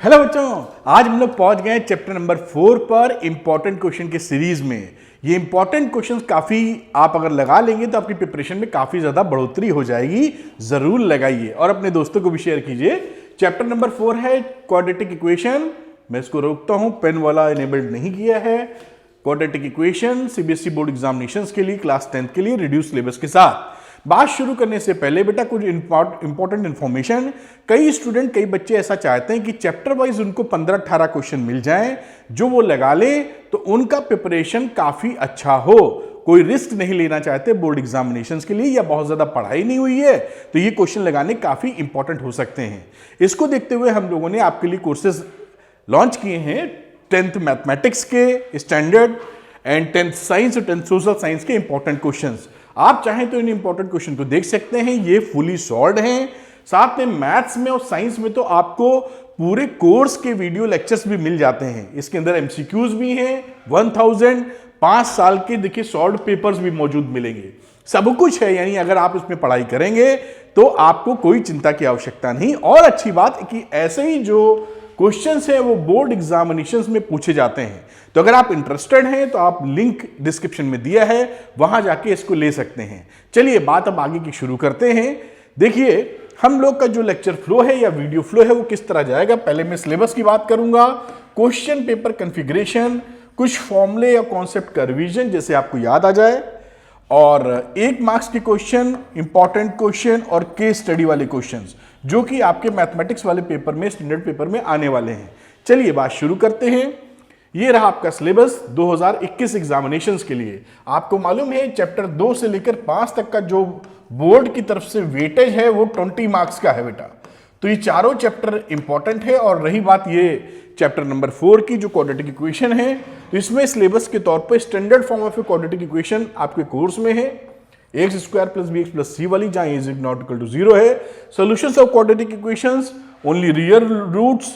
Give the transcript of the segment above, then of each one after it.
Hello बच्चों, आज हम लोग पहुंच गए चैप्टर नंबर 4 पर इंपॉर्टेंट क्वेश्चन के सीरीज में। ये इंपॉर्टेंट क्वेश्चंस काफी आप अगर लगा लेंगे तो आपकी प्रिपरेशन में काफी ज्यादा बढ़ोतरी हो जाएगी। जरूर लगाइए और अपने दोस्तों को भी शेयर कीजिए। चैप्टर नंबर 4 है क्वाड्रेटिक इक्वेशन। मैं इसको रोकता हूं, पेन वाला इनेबल्ड नहीं किया है। Quadratic equation CBSE board examination के लिए क्लास 10 के लिए रिड्यूस सिलेबस के साथ। बात शुरू करने से पहले बेटा कुछ इंपॉर्टेंट इंफॉर्मेशन। कई स्टूडेंट, कई बच्चे ऐसा चाहते हैं कि चैप्टर वाइज उनको 15-18 क्वेश्चन मिल जाएं, जो वो लगा ले तो उनका प्रिपरेशन काफी अच्छा हो। कोई रिस्क नहीं लेना चाहते बोर्ड एग्जामिनेशंस के लिए, या बहुत ज्यादा पढ़ाई नहीं हुई है तो ये क्वेश्चन लगाने काफी इंपॉर्टेंट हो सकते हैं। इसको देखते हुए हम लोगों ने आपके लिए कोर्सेज लॉन्च किए हैं 10th मैथमेटिक्स के स्टैंडर्ड एंड 10th साइंस और 10th सोशल साइंस के इंपॉर्टेंट क्वेश्चंस। आप चाहें तो इन इंपॉर्टेंट क्वेश्चन को देख सकते हैं, ये फुली सॉल्व्ड हैं। साथ में मैथ्स में और साइंस में तो आपको पूरे कोर्स के वीडियो लेक्चर्स भी मिल जाते हैं। इसके अंदर एमसीक्यूज भी हैं 1000, 5 साल के देखिए सॉल्व्ड पेपर्स भी मौजूद मिलेंगे। सब कुछ है, यानी अगर आप इसमें पढ़ाई करेंगे तो आपको कोई चिंता की आवश्यकता नहीं। और अच्छी बात है कि ऐसे ही जो क्वेश्चंस हैं वो बोर्ड एग्जामिनेशंस में पूछे जाते हैं। तो अगर आप इंटरेस्टेड हैं तो आप लिंक डिस्क्रिप्शन में दिया है, वहां जाके इसको ले सकते हैं। चलिए बात अब आगे की शुरू करते हैं। देखिए हम लोग का जो लेक्चर फ्लो है या वीडियो फ्लो है वो किस तरह जाएगा। पहले मैं सिलेबस की बात करूंगा, क्वेश्चन पेपर कॉन्फ़िगरेशन, कुछ फॉर्मूले या कॉन्सेप्ट का रिवीजन जैसे आपको याद आ जाए, और 1 मार्क्स के क्वेश्चन, इंपॉर्टेंट क्वेश्चन और केस स्टडी वाले क्वेश्चंस जो कि आपके मैथमेटिक्स वाले पेपर में, स्टैंडर्ड पेपर में आने वाले हैं। चलिए बात शुरू करते हैं। ये रहा आपका सिलेबस 2021 एग्जामिनेशंस के लिए। आपको मालूम है चैप्टर 2 से लेकर 5 तक का जो बोर्ड की तरफ से वेटेज है वो 20 मार्क्स का है बेटा। तो ये चारों चैप्टर इंपॉर्टेंट है। और रही बात ये चैप्टर नंबर 4 की जो क्वाड्रेटिक इक्वेशन है, तो इसमें सिलेबस के तौर पर standard form of quadratic equation आपके कोर्स में है, ax² + bx + c वाली, जहां a ≠ 0 है। Solutions of quadratic equations, only real roots,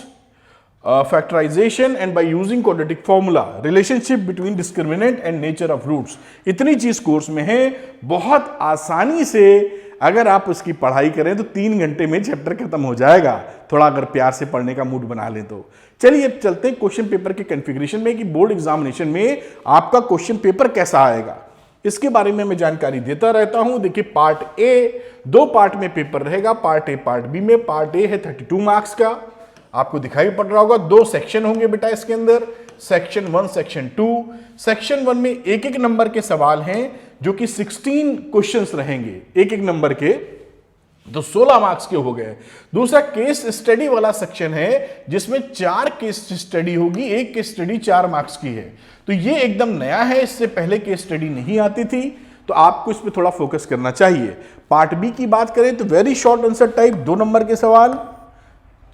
factorisation and by using quadratic formula, relationship between discriminant and nature of roots. इतनी चीज कोर्स में है। बहुत आसानी से अगर आप उसकी पढ़ाई करें तो 3 घंटे में चैप्टर खत्म हो जाएगा, थोड़ा अगर प्यार से पढ़ने का मूड बना लें तो। चलिए अब चलते हैं क्वेश्चन पेपर के कॉन्फ़िगरेशन में कि बोर्ड एग्जामिनेशन में आपका क्वेश्चन पेपर कैसा आएगा। इसके बारे में मैं जानकारी देता रहता हूं। देखिए पार्ट ए 2 पार्ट में पेपर रहेगा, पार्ट ए पार्ट बी में। पार्ट ए है 32 मार्क्स का, आपको दिखाई पड़ रहा होगा। 2 सेक्शन होंगे बेटा इसके अंदर, सेक्शन 1 सेक्शन 2। सेक्शन 1 में एक एक नंबर के सवाल हैं जो कि 16 क्वेश्चंस रहेंगे एक एक नंबर के, तो 16 मार्क्स के हो गए। दूसरा केस स्टडी वाला सेक्शन है जिसमें 4 केस स्टडी होगी, एक केस स्टडी 4 मार्क्स की है। तो ये एकदम नया है, इससे पहले केस स्टडी नहीं आती थी, तो आपको इस पे थोड़ा फोकस करना चाहिए। पार्ट बी की बात करें तो very short answer type, 2 number के सवाल,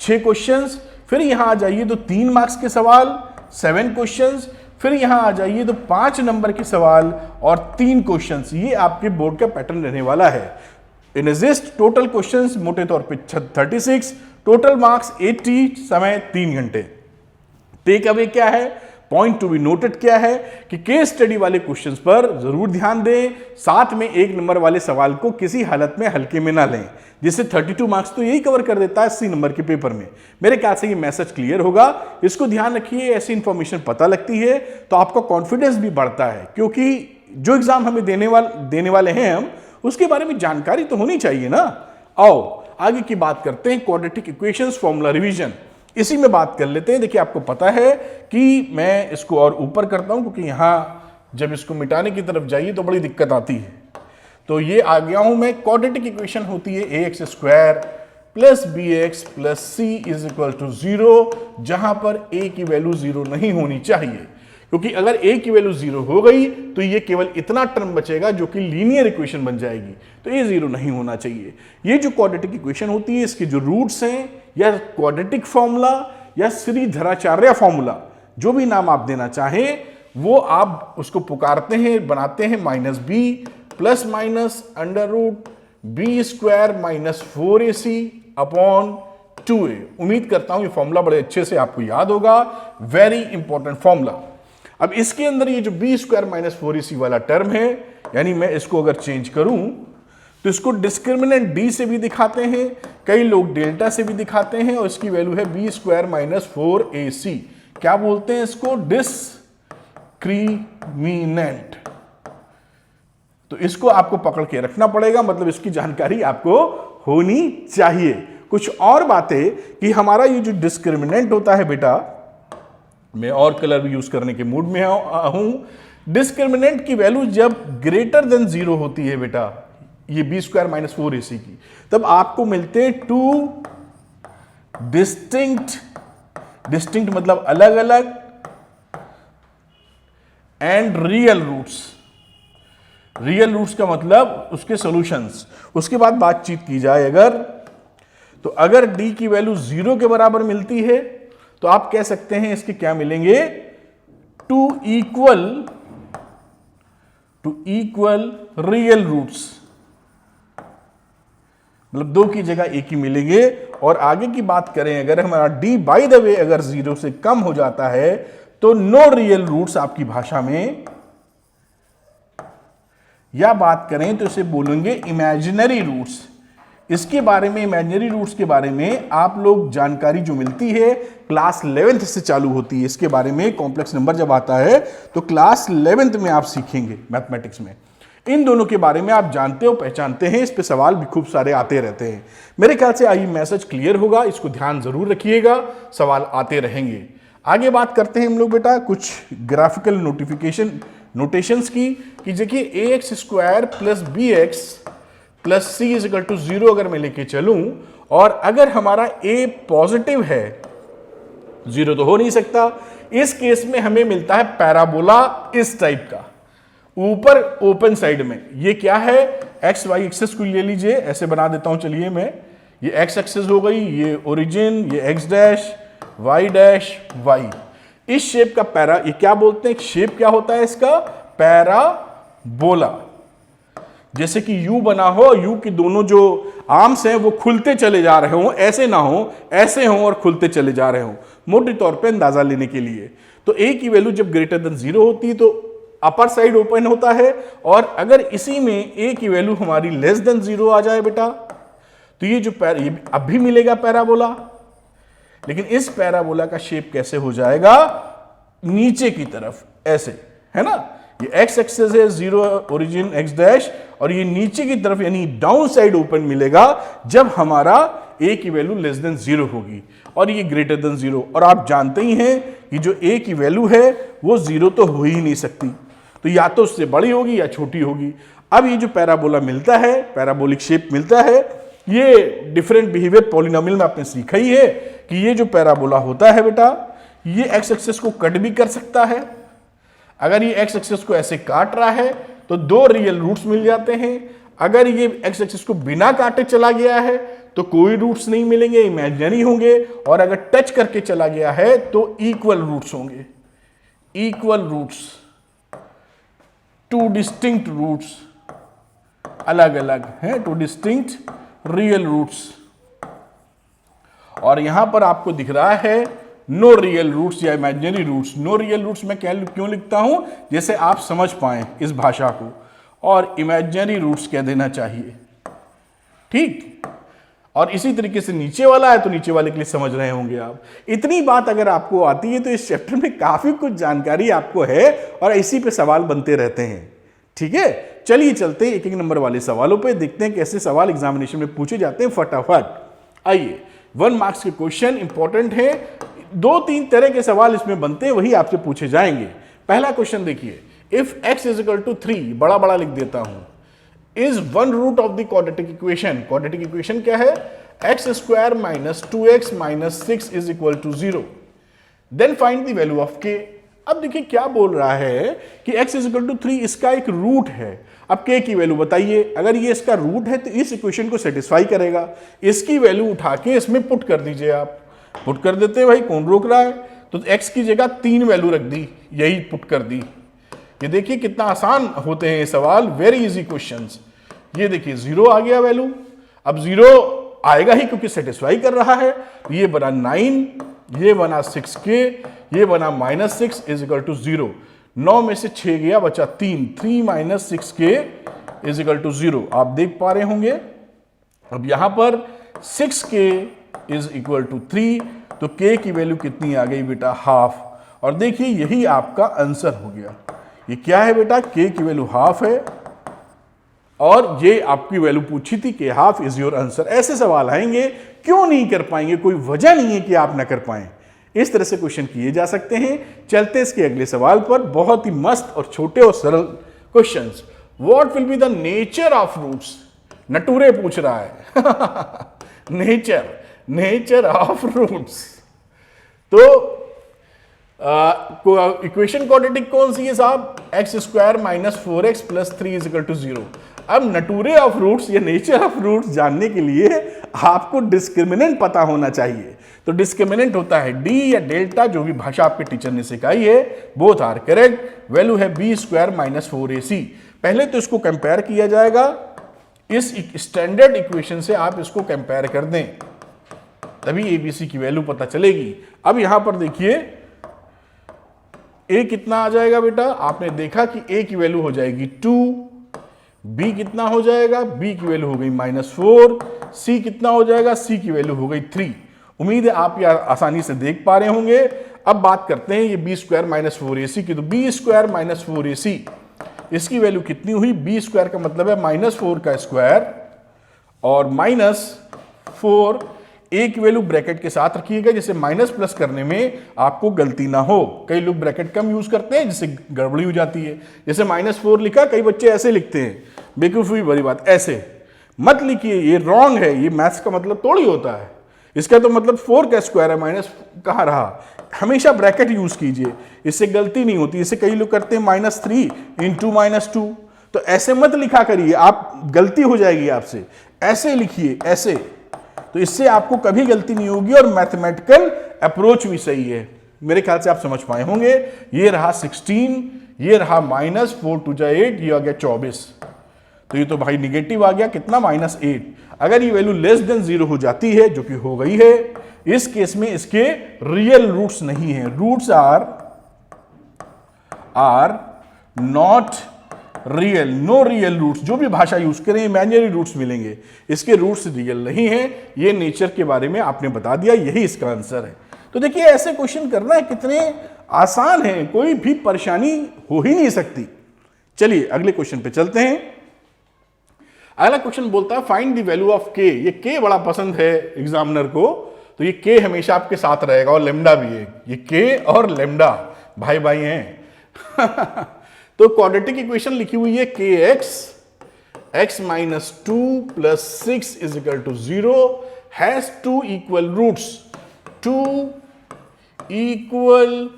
6 क्वेश्चंस। फिर यहां आ जाइए तो 3 मार्क्स के सवाल, 7 क्वेश्चंस। फिर यहां आ जाइए तो 5 नंबर के सवाल और 3 क्वेश्चंस। ये आपके बोर्ड का पैटर्न रहने वाला है। इन एग्जिस्ट टोटल क्वेश्चंस मोटे तौर पे 36, टोटल मार्क्स 80, समय 3 घंटे। टेक अवे क्या है, पॉइंट टू बी नोटेड क्या है कि केस स्टडी वाले क्वेश्चंस पर जरूर ध्यान दें। साथ में 1 नंबर वाले सवाल को किसी हालत में हल्के में ना लें, जिससे 32 मार्क्स तो यही कवर कर देता है 80 नंबर के पेपर में। मेरे ख्याल से ये मैसेज क्लियर होगा, इसको ध्यान रखिए। ऐसी इंफॉर्मेशन पता लगती है तो आपका कॉन्फिडेंस भी बढ़ता है, क्योंकि जो एग्जाम हमें देने वाले हैं हम, उसके बारे में जानकारी तो होनी चाहिए ना। आओ आगे की बात करते हैं, क्वाड्रेटिक इक्वेशंस फॉर्मूला रिवीजन। इसी में बात कर लेते हैं। देखिए आपको पता है कि मैं इसको और ऊपर करता हूं, क्योंकि यहां जब इसको मिटाने की तरफ जाइए तो बड़ी दिक्कत आती है। तो ये आ गया हूं मैं। क्वाड्रेटिक इक्वेशन होती है ax² + bx + c = 0, जहां पर a की वैल्यू 0 नहीं होनी चाहिए, क्योंकि अगर a की वैल्यू 0 हो गई तो ये केवल इतना टर्म बचेगा जो कि लीनियर इक्वेशन बन जाएगी, तो ये 0 नहीं होना चाहिए। ये जो क्वाड्रेटिक इक्वेशन होती है, इसके जो रूट्स हैं, या क्वाड्रेटिक फॉर्मूला या श्रीधराचार्य फॉर्मूला, जो भी नाम आप देना चाहें, वो आप उसको पुकारते हैं, बनाते हैं -b ± √b² - 4ac/2a। उम्मीद करता हूं ये फॉर्मूला बड़े अच्छे से आपको याद होगा, वेरी इंपॉर्टेंट फॉर्मूला। अब इसके अंदर ये जो b² - 4ac वाला टर्म है, यानी मैं इसको अगर चेंज करूं तो इसको डिस्क्रिमिनेंट डी से भी दिखाते हैं, कई लोग डेल्टा से भी दिखाते हैं, और इसकी वैल्यू है बी स्क्वायर माइनस 4ac। क्या बोलते हैं इसको? डिस्क्रिमिनेंट। तो इसको आपको पकड़ के रखना पड़ेगा, मतलब इसकी जानकारी आपको होनी चाहिए। कुछ और बातें कि हमारा ये जो डिस्क्रिमिनेंट होता है बेटा, मैं और कलर भी यूज करने के मूड में हूं। डिस्क्रिमिनेंट की वैल्यू जब ग्रेटर देन 0 होती है बेटा, ये बी स्क्वायर माइनस 4ac की, तब आपको मिलते हैं टू डिस्टिंक्ट मतलब अलग अलग, एंड रियल रूट्स का मतलब उसके सॉल्यूशंस। उसके बाद बातचीत की जाए अगर, तो अगर d की वैल्यू 0 के बराबर मिलती है तो आप कह सकते हैं इसके क्या मिलेंगे? टू इक्वल रियल रूट्स, मतलब 2 की जगह एक ही मिलेंगे। और आगे की बात करें अगर हमारा d बाय द वे अगर 0 से कम हो जाता है तो नो रियल रूट्स आपकी भाषा में, या बात करें तो इसे बोलेंगे इमेजिनरी रूट्स। इसके बारे में, इमेजिनरी रूट्स के बारे में आप लोग जानकारी जो मिलती है क्लास 11th से चालू होती है। इसके बारे में कॉम्प्लेक्स नंबर जब आता है तो क्लास 11th में आप सीखेंगे मैथमेटिक्स में। इन दोनों के बारे में आप जानते हो, पहचानते हैं, इस पे सवाल भी खूब सारे आते रहते हैं। मेरे ख्याल से आई मैसेज क्लियर होगा, इसको ध्यान जरूर रखिएगा, सवाल आते रहेंगे। आगे बात करते हैं हम लोग बेटा कुछ ग्राफिकल नोटेशंस की, कि देखिए ax square plus bx plus c is equal to 0 अगर मैं लेके चलूं, और अगर हमारा a पॉजिटिव है, 0 तो हो नहीं सकता, इस केस में हमें मिलता है पैराबोला इस टाइप का, ऊपर ओपन साइड में। ये क्या है? एक्स वाई एक्सेस को ले लीजिए, ऐसे बना देता हूं, चलिए मैं, ये एक्स एक्सेस हो गई, ये ओरिजिन, ये x dash y dash y, इस शेप का पैरा, ये क्या बोलते हैं? शेप क्या होता है इसका? पैराबोला। जैसे कि यू बना हो, यू की दोनों जो आर्म्स हैं वो खुलते चले जा रहे हो, ऐसे ना हो, ऐसे हो और खुलते चले जा रहे हो, मोटे तौर पे अंदाजा लेने के लिए। तो ए की वैल्यू जब ग्रेटर देन 0 होती है तो अपर साइड ओपन होता है, और अगर इसी में ए की वैल्यू हमारी लेस देन 0 आ जाए बेटा, तो ये जो ये अब भी मिलेगा पैराबोला। लेकिन इस पैराबोला का शेप कैसे हो जाएगा? नीचे की तरफ ऐसे, है ना? ये एक्स एक्सेस है, 0 ओरिजिन एक्स डैश, और ये नीचे की तरफ यानी डाउन साइड ओपन मिलेगा जब हमारा ए की वैल्यू लेस देन 0 होगी, और ये ग्रेटर देन 0। और आप जानते ही हैं कि जो ए की वैल्यू है वो 0 तो हो ही नहीं सकती, तो या तो उससे बड़ी होगी या छोटी होगी। अब ये जो पैराबोला मिलता है, पैराबोलिक शेप मिलता है, ये डिफरेंट बिहेवियर पॉलिनोमियल में आपने सीखा ही है कि ये जो पैराबोला होता है बेटा, ये एक्स एक्सिस को कट भी कर सकता है। अगर ये एक्स एक्सिस को ऐसे काट रहा है तो 2 रियल रूट्स मिल जाते हैं। अगर ये एक्स एक्सिस को बिना काटे चला गया है तो कोई रूट्स नहीं मिलेंगे, इमेजिनरी होंगे, और अगर टच करके चला गया है तो इक्वल रूट्स होंगे। इक्वल रूट्स, 2 डिस्टिंक्ट रूट्स, अलग अलग हैं, 2 डिस्टिंक्ट रियल रूट्स। और यहां पर आपको दिख रहा है नो रियल रूट्स या imaginary roots. No real roots मैं क्यों लिखता हूं? जैसे आप समझ पाए इस भाषा को, और इमेजिनरी रूट्स कह देना चाहिए, ठीक। और इसी तरीके से नीचे वाला है तो नीचे वाले के लिए समझ रहे होंगे आप। इतनी बात अगर आपको आती है तो इस चैप्टर में काफी कुछ जानकारी आपको है, और इसी पे सवाल बनते रहते हैं, ठीक है। चलिए चलते हैं एक एक नंबर वाले सवालों पे, देखते हैं कैसे सवाल एग्जामिनेशन में पूछे जाते हैं फटाफट। आइए, 1 मार्क्स के क्वेश्चन इंपॉर्टेंट है, 2-3 तरह के सवाल इसमें बनते हैं, वही आपसे पूछे जाएंगे। पहला क्वेश्चन देखिए, if x is equal to 3, बड़ा बड़ा लिख देता हूं, is 1 root of the quadratic equation. Quadratic equation क्या है? x square minus 2x minus 6 is equal to 0, then find the value of k। अब देखिए क्या बोल रहा है कि x इज इक्वल टू 3 इसका एक रूट है। अब k की वैल्यू बताइए, अगर ये इसका रूट है तो इस इक्वेशन को सेटिस्फाई करेगा। इसकी वैल्यू उठा के इसमें पुट कर दीजिए, आप पुट कर देते हैं, भाई कौन रोक रहा है। तो x की जगह 3 वैल्यू रख दी, यही पुट कर दी। ये देखिए कितना आसान होते हैं ये सवाल, वेरी इजी क्वेश्चंस। ये देखिए 0 आ गया वैल्यू, अब 0 आएगा ही क्योंकि सेटिस्फाई कर रहा है। ये बना 9, ये बना 6k, ये बना -6 इज इक्वल टू 0। 9 में से 6 गया, बचा 3 minus 6k is equal to 0 आप देख पा रहे होंगे। अब यहां पर 6k इज इक्वल टू 3, तो k की वैल्यू कितनी आ गई बेटा, हाफ। और देखिए यही आपका आंसर हो गया। ये क्या है बेटा, k की वैल्यू हाफ है और ये आपकी वैल्यू पूछी थी कि हाफ इज योर आंसर। ऐसे सवाल आएंगे, क्यों नहीं कर पाएंगे, कोई वजह नहीं है कि आप ना कर पाएं। इस तरह से क्वेश्चन किए जा सकते हैं। चलते इसके अगले सवाल पर, बहुत ही मस्त और छोटे और सरल questions. What will be the nature of roots, nature पूछ रहा है नेचर ऑफ रूट्स। तो इक्वेशन क्वाड्रेटिक कौन सी है साहब, X square minus 4x plus 3 is equal to 0। अब नटूरे ऑफ रूट्स या नेचर ऑफ रूट्स जानने के लिए आपको डिस्क्रिमिनेंट पता होना चाहिए। तो डिस्क्रिमिनेंट होता है डी या डेल्टा, जो भी भाषा आपके टीचर ने सिखाई है, बोथ आर करेक्ट। वैल्यू है बी स्क्वायर माइनस 4ac। पहले तो इसको कंपेयर किया जाएगा, इस स्टैंडर्ड इक्वेशन से आप इसको कंपेयर कर दें, तभी एबीसी की वैल्यू पता चलेगी। अब यहां पर देखिए ए कितना आ जाएगा बेटा, आपने देखा कि ए की वैल्यू हो जाएगी 2, बी कितना हो जाएगा, बी की वैल्यू हो गई -4, सी कितना हो जाएगा, सी की वैल्यू हो गई 3। उम्मीद है आप यह आसानी से देख पा रहे होंगे। अब बात करते हैं ये बी स्क्वायर माइनस 4ac की। तो बी स्क्वायर माइनस 4ac इसकी वैल्यू कितनी हुई, बी स्क्वायर का मतलब है -4 का स्क्वायर और -4, ए की वैल्यू ब्रैकेट के साथ रखिएगा, जिससे माइनस प्लस करने में आपको गलती ना हो। कई लोग ब्रैकेट कम यूज करते हैं जिससे गड़बड़ी हो जाती है। जैसे -4 लिखा, कई बच्चे ऐसे लिखते हैं, बेवकूफी भरी बात, ऐसे मत लिखिए, ये रॉन्ग है। ये मैथ्स का मतलब थोड़ी होता है, इसका तो मतलब 4 का स्क्वायर है, माइनस कहाँ रहा। हमेशा ब्रैकेट यूज कीजिए, इससे गलती नहीं होती। इससे कई लोग करते हैं -3 इंटू -2, तो ऐसे मत लिखा करिए, आप गलती हो जाएगी आपसे। ऐसे लिखिए, ऐसे, तो इससे आपको कभी गलती नहीं होगी और मैथमेटिकल अप्रोच भी सही है। मेरे ख्याल से आप समझ पाए होंगे। ये रहा 16, ये रहा -4 2 8, ये आ गया 24। तो ये तो भाई निगेटिव आ गया, कितना, -8। अगर ये वैल्यू लेस देन 0 हो जाती है, जो कि हो गई है, इस केस में इसके रियल रूट्स नहीं है। Roots are not real, no real roots. जो भी भाषा यूज करें, इमेजिनरी रूट्स मिलेंगे, इसके रूट्स रियल नहीं है। ये नेचर के बारे में आपने बता दिया, यही इसका आंसर है। तो देखिए ऐसे क्वेश्चन करना है कितने आसान है, कोई भी परेशानी हो ही नहीं सकती। चलिए अगले क्वेश्चन पे चलते हैं। अगला क्वेश्चन बोलता है फाइंड द वैल्यू ऑफ के। ये के बड़ा पसंद है एग्जामिनर को, तो ये के हमेशा आपके साथ रहेगा और लेमडा भी है। ये के और लेमडा भाई भाई हैं। तो क्वाड्रेटिक इक्वेशन लिखी हुई है K x minus 2 plus 6 is equal to 0 has 2 equal roots. 2 equal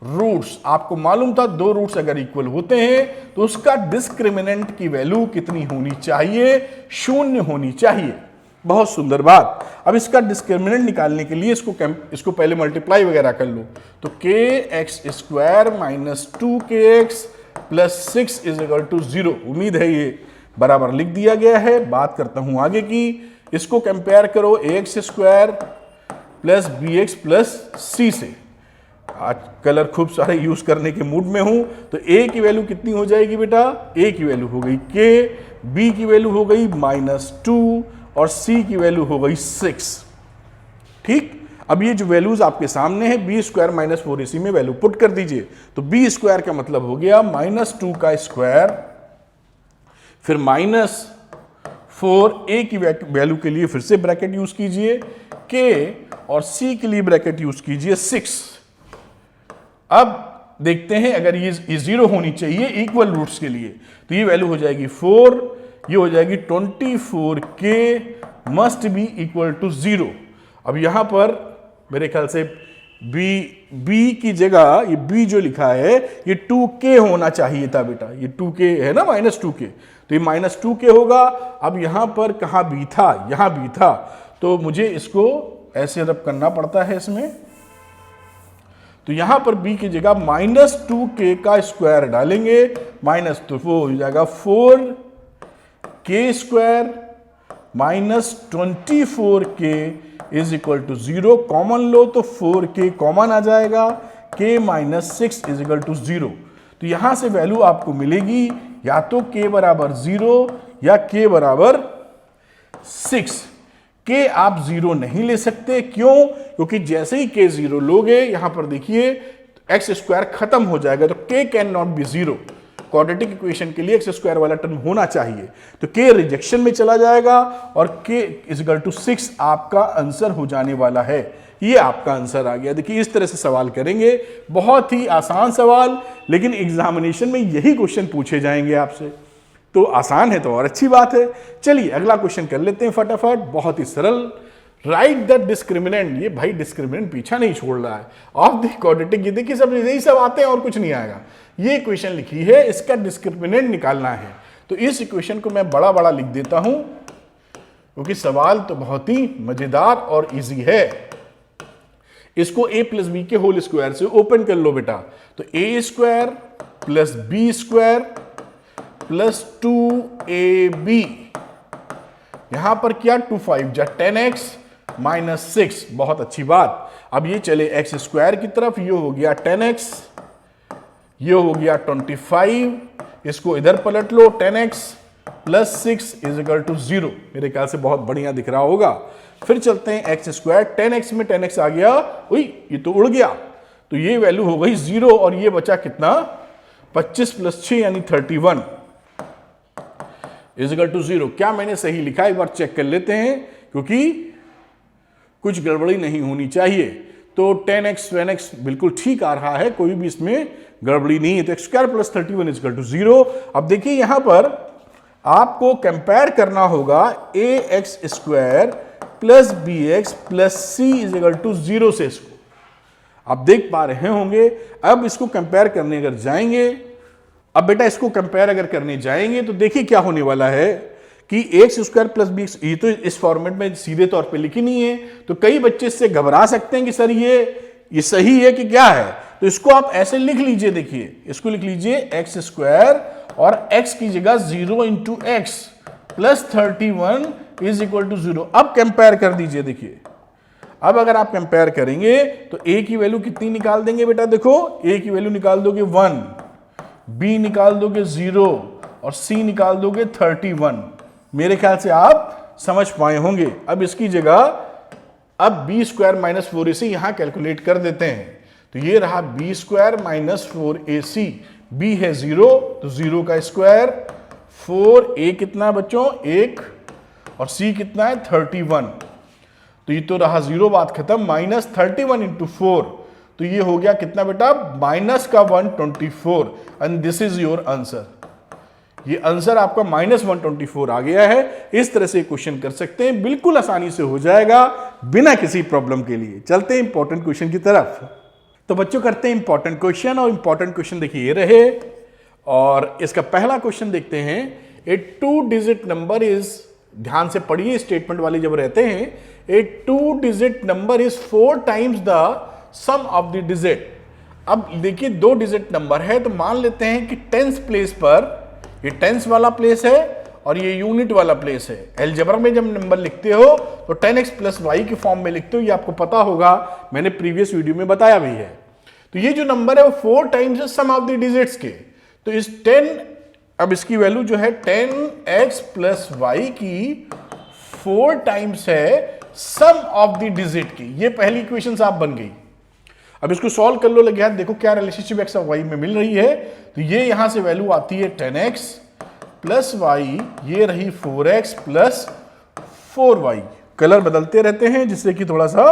roots, आपको मालूम था 2 रूट्स अगर इक्वल होते हैं तो उसका डिस्क्रिमिनेंट की वैल्यू कितनी होनी चाहिए, 0 होनी चाहिए। बहुत सुंदर बात। अब इसका डिस्क्रिमिनेंट निकालने के लिए इसको पहले मल्टीप्लाई वगैरह कर लो। तो K x square minus 2kx plus 6 is equal to 0। उम्मीद है ये बराबर लिख दिया गया है। बात करता हूं आगे की, इसको कंपेयर करो ax square plus bx plus c से। आज कलर खूब सारे यूज करने के मूड में हूं, तो a की वैल्यू कितनी हो जाएगी बेटा, a की वैल्यू हो गई k, b की वैल्यू हो गई -2 और c की वैल्यू हो गई 6। ठीक, अब ये जो वैल्यूज आपके सामने है, बी स्क्वायर माइनस 4ac में वैल्यू पुट कर दीजिए। तो बी स्क्वायर का मतलब हो गया -2 का स्क्वायर, फिर -4, a की वैल्यू के लिए फिर से ब्रैकेट यूज कीजिए, k और c के लिए ब्रैकेट यूज कीजिए 6। अब देखते हैं अगर ये 0 होनी चाहिए इक्वल रूट्स के लिए, तो ये वैल्यू हो जाएगी 4, ये हो जाएगी 24k must be equal to 0। अब यहां पर मेरे ख्याल से b की जगह ये b जो लिखा है ये 2k होना चाहिए था बेटा। ये 2k है ना, -2k, तो ये -2k होगा। अब यहां पर कहां b था, यहां b था, तो मुझे इसको ऐसे रब करना पड़ता है इसमें। तो यहां पर b की जगह -2k का स्क्वायर डालेंगे, तो वो हो जाएगा 4k square -24k is equal to 0। Common लो तो 4k कॉमन आ जाएगा, k -6 इज इक्वल टू 0। तो यहां से वैल्यू आपको मिलेगी या तो k बराबर 0 या k बराबर 6। k आप 0 नहीं ले सकते, क्यों? क्योंकि जैसे ही k 0 लोगे, यहां पर देखिए एक्स स्क्वायर खत्म हो जाएगा, तो k can not be 0। Quadratic equation के लिए एक्स स्क्वायर वाला टर्म होना चाहिए, तो k रिजेक्शन में चला जाएगा और k इक्वल टू 6 आपका आंसर हो जाने वाला है। ये आपका आंसर आ गया। देखिए इस तरह से सवाल करेंगे, बहुत ही आसान सवाल, लेकिन एग्जामिनेशन में यही क्वेश्चन पूछे जाएंगे आपसे, तो आसान है तो और अच्छी बात है। चलिए अगला क्वेश्चन कर लेते हैं फटाफट, बहुत ही सरल। राइट द डिस्क्रिमिनेंट, ये भाई डिस्क्रिमिनेंट पीछा नहीं छोड़ रहा है, ऑफ द क्वाड्रेटिक। ये देखिए सब यही सब आते हैं और कुछ नहीं आएगा। ये इक्वेशन लिखी है, इसका डिस्क्रिमिनेंट निकालना है, तो इस इक्वेशन को मैं बड़ा बड़ा लिख देता हूं, क्योंकि सवाल तो बहुत ही मजेदार और इजी है। इसको a प्लस बी के होल स्क्वायर से ओपन कर लो बेटा, तो a square plus B square plus 2ab, यहां पर क्या 2 5 जा 10x माइनस 6, बहुत अच्छी बात। अब ये चले एक्स स्क्वायर की तरफ, ये हो गया 10x, ये हो गया 25, इसको इधर पलट लो, 10x plus 6 is equal to 0। मेरे ख्याल से बहुत बढ़िया दिख रहा होगा। फिर चलते हैं एक्स स्क्वायर, 10x में 10x आ गया, उई ये तो उड़ गया, तो ये वैल्यू हो गई 0 और ये बचा कितना 25 प्लस 6 यानी 31 इज इक्वल टू 0। क्या मैंने सही लिखा, एक बार चेक कर लेते हैं, क्योंकि कुछ गड़बड़ी नहीं होनी चाहिए। तो 10x 10x बिल्कुल ठीक आ रहा है, कोई भी इसमें गड़बड़ी नहीं है, तो X square plus 31 is equal to 0। अब देखिए यहां पर आपको कंपेयर करना होगा A X square plus B X plus C is equal to 0 से। इसको आप देख पा रहे होंगे। अब इसको कंपेयर करने अगर जाएंगे, अब बेटा इसको कंपेयर अगर करने जाएंगे तो देखिए क्या होने वाला है कि x square plus B x, ये तो इस फॉर्मेट में सीधे तौर पे लिखी नहीं है, तो कई बच्चे इससे घबरा सकते हैं कि सर ये सही है कि क्या है, तो इसको आप ऐसे लिख लीजिए। देखिए इसको लिख लीजिए एक्स स्क्वायर और x की जगह 0 into x plus 31 is equal to 0। अब कंपेयर कर दीजिए। देखिए अब अगर आप कंपेयर करेंगे तो a की वैल्यू कितनी निकाल देंगे बेटा, देखो a की वैल्यू निकाल दोगे 1, b निकाल दोगे 0 और c निकाल दोगे 31। मेरे ख्याल से आप समझ पाए होंगे। अब इसकी जगह अब बी स्क्वायर माइनस 4ac यहां कैलकुलेट कर देते हैं, तो ये रहा B square minus 4ac, b है 0 तो 0 का स्क्वायर, 4a कितना बच्चों 1 और c कितना है 31, तो ये तो रहा 0, बात खत्म। माइनस 31 इंटू 4, तो ये हो गया कितना बेटा माइनस का 124 and this is your answer. ये आंसर आपका माइनस 124 आ गया है। इस तरह से क्वेश्चन कर सकते हैं, बिल्कुल आसानी से हो जाएगा बिना किसी प्रॉब्लम के लिए। चलते हैं इंपॉर्टेंट क्वेश्चन की तरफ। तो बच्चों करते हैं इंपॉर्टेंट क्वेश्चन, और इंपॉर्टेंट क्वेश्चन देखिए ये रहे, और इसका पहला क्वेश्चन देखते हैं। ए 2 डिजिट नंबर इज, ध्यान से पढ़िए स्टेटमेंट वाले जब रहते हैं, A 2 digit number is 4 times the sum of the digit. अब देखिए 2 डिजिट नंबर है, तो मान लेते हैं कि टेंस प्लेस पर, ये टेंस वाला प्लेस है और ये यूनिट वाला प्लेस है। अलजेब्रा में जब नंबर लिखते हो तो 10x प्लस वाई के फॉर्म में लिखते हो, ये आपको पता होगा, मैंने प्रीवियस वीडियो में बताया भी है। तो ये जो नंबर है वो 4 टाइम्स है सम ऑफ द डिजिट्स के, तो इस 10, अब इसकी वैल्यू जो है 10x प्लस वाई की 4 टाइम्स है सम ऑफ द डिजिट की। ये पहली इक्वेशन आप बन गई। अब इसको सॉल्व कर लो, लगे देखो क्या रिलेशनशिप एक्स और वाई में मिल रही है, तो ये यहां से वैल्यू आती है 10x प्लस वाई, ये रही 4x प्लस 4y। कलर बदलते रहते हैं जिससे कि थोड़ा सा,